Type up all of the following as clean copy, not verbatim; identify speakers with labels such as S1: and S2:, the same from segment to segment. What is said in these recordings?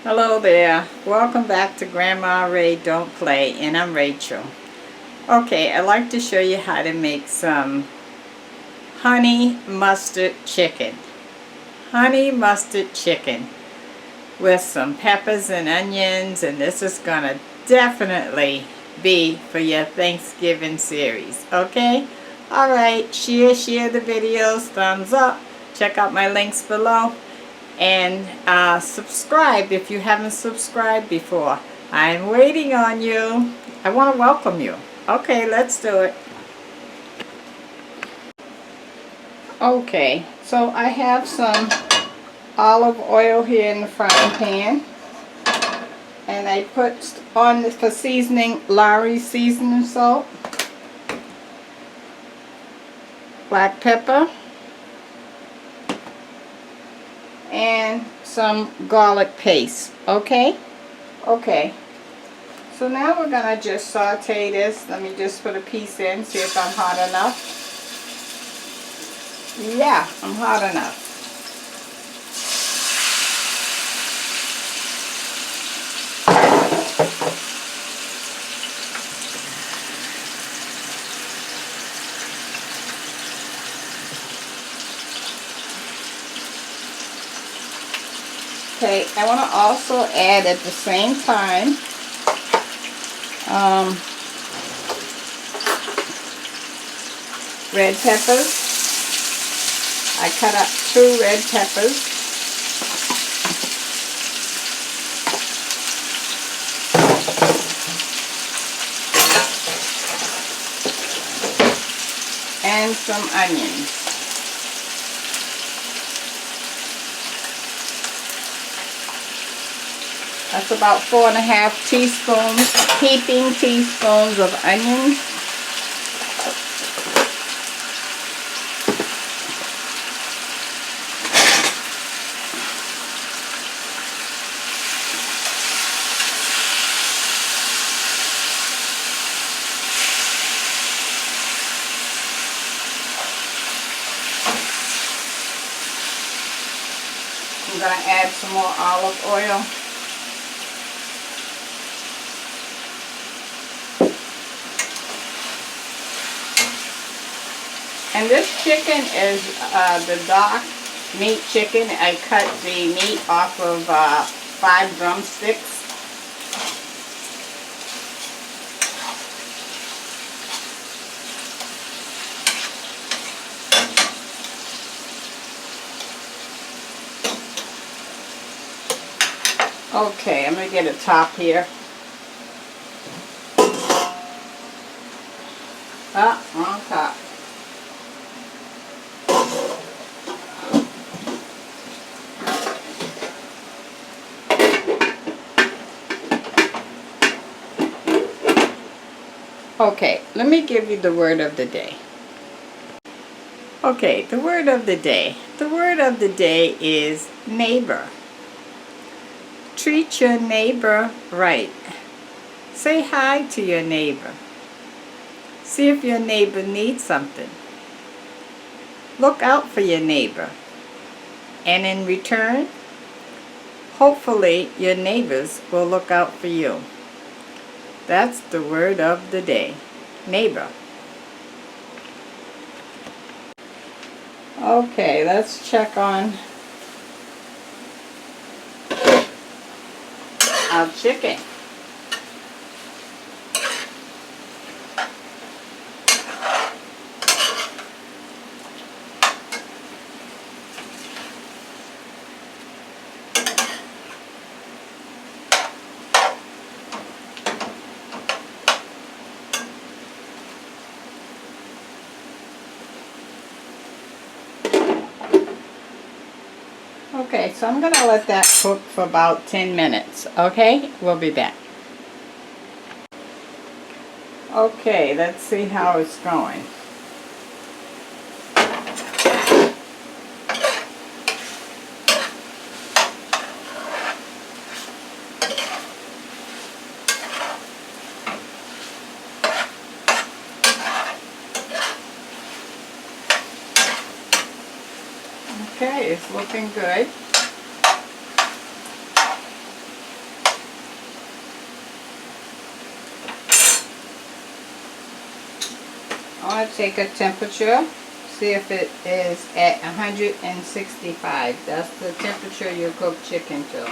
S1: Hello there. Welcome back to Grandma Ray Don't Play, and I'm Rachel. Okay, I'd like to show you how to make some honey mustard chicken. Honey mustard chicken with some peppers and onions, and this is gonna definitely be for your Thanksgiving series. Okay? Alright, share the videos, thumbs up, check out my links below. And subscribe if you haven't subscribed before. I'm waiting on you. I want to welcome you. Okay, let's do it. Okay, so I have some olive oil here in the frying pan. And I put on for seasoning Lawry's seasoning salt, black pepper, and some garlic paste. Okay, so now we're gonna just saute this. Let me just put a piece in, see if I'm hot enough. Yeah, I'm hot enough. Okay, I want to also add at the same time red peppers. I cut up 2 red peppers. And some onions. That's about 4½ teaspoons, heaping teaspoons of onions. I'm going to add some more olive oil. And this chicken is the dark meat chicken. I cut the meat off of 5 drumsticks. Okay, I'm going to get a top here. Ah, wrong top. Okay, let me give you the word of the day. Okay, the word of the day. The word of the day is neighbor. Treat your neighbor right. Say hi to your neighbor. See if your neighbor needs something. Look out for your neighbor. And in return, hopefully your neighbors will look out for you. That's the word of the day. Neighbor. Okay, let's check on our chicken. Okay, so I'm going to let that cook for about 10 minutes, okay? We'll be back. Okay, let's see how it's going. Okay, it's looking good. want to take a temperature, see if it is at 165. That's the temperature you cook chicken to.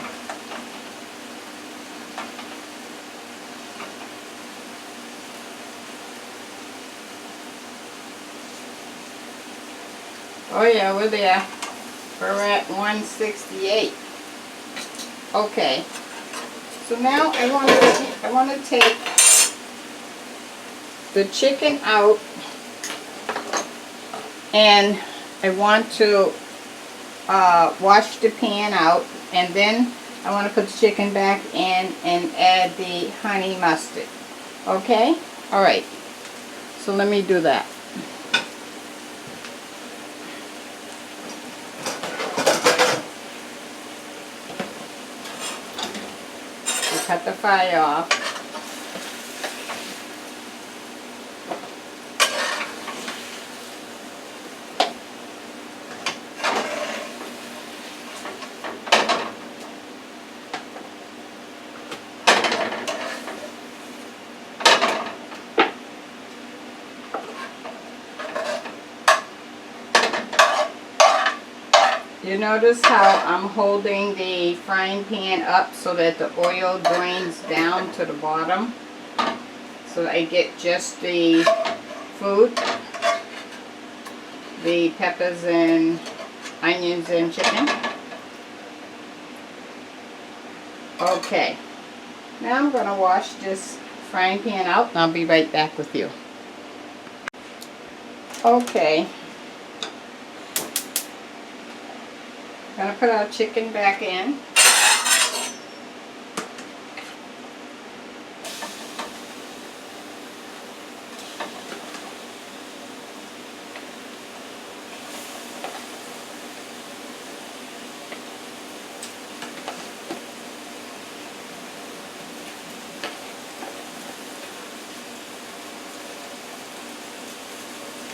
S1: Oh yeah, we're there. We're at 168. Okay. So now I want to take the chicken out, and I want to wash the pan out, and then I want to put the chicken back in and add the honey mustard. Okay? Alright. So let me do that. Cut the fire off. You notice how I'm holding the frying pan up so that the oil drains down to the bottom, so I get just the food, the peppers and onions and chicken. Okay, now I'm going to wash this frying pan out and I'll be right back with you. Okay. I'm going to put our chicken back in.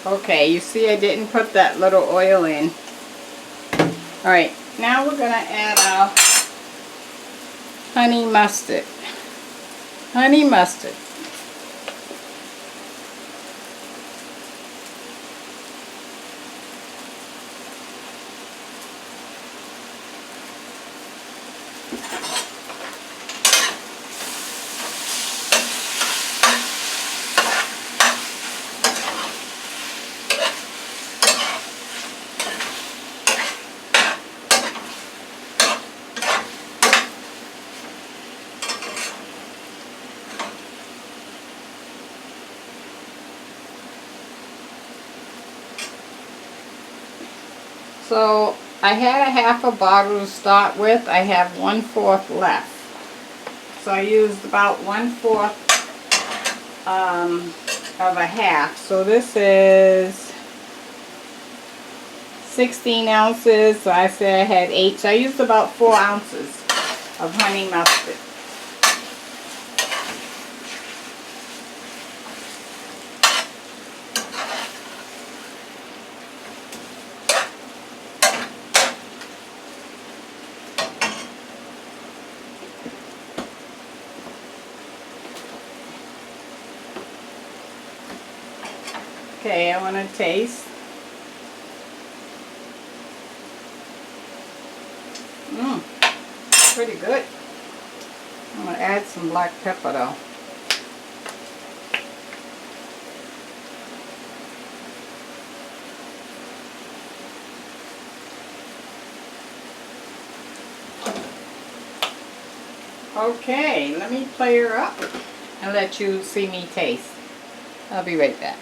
S1: Okay, you see I didn't put that little oil in. Alright, now we're going to add our honey mustard. Honey mustard. So I had a half a bottle to start with. I have 1/4 left. So I used about 1/4 of a half. So this is 16 ounces. So I said I had 8. So I used about 4 ounces of honey mustard. Okay, I want to taste. Pretty good. I'm going to add some black pepper though. Okay, let me play her up and let you see me taste. I'll be right back.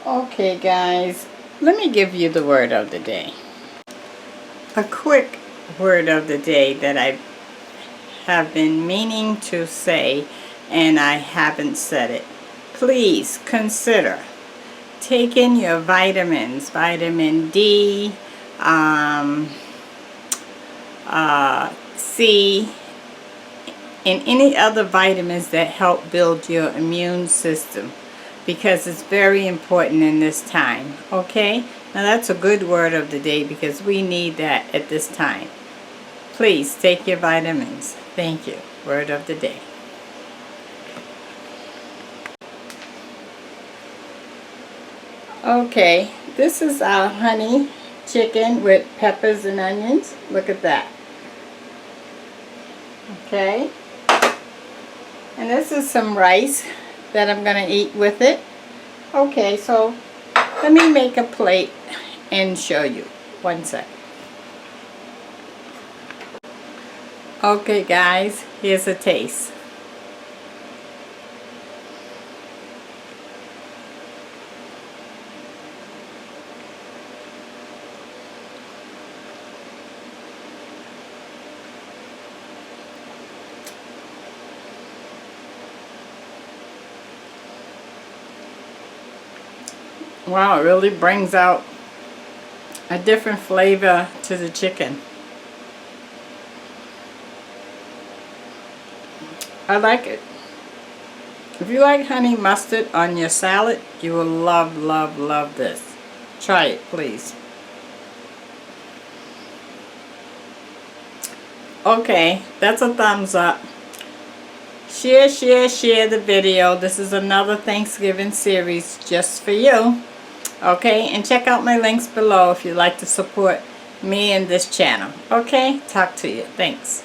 S1: Okay guys, let me give you the word of the day. A quick word of the day that I have been meaning to say and I haven't said it. Please consider taking your vitamins, vitamin D, C, and any other vitamins that help build your immune system, because it's very important in this time. Okay, now that's a good word of the day because we need that at this time. Please take your vitamins. Thank you. Word of the day. Okay, this is our honey chicken with peppers and onions. Look at that. Okay, and this is some rice that I'm going to eat with it. Okay, so let me make a plate and show you. One sec. Okay guys, here's a taste. Wow, it really brings out a different flavor to the chicken. I like it. If you like honey mustard on your salad, you will love, love, love this. Try it, please. Okay, that's a thumbs up. Share, share, share the video. This is another Thanksgiving series just for you. Okay, and check out my links below if you'd like to support me and this channel. Okay, talk to you. Thanks.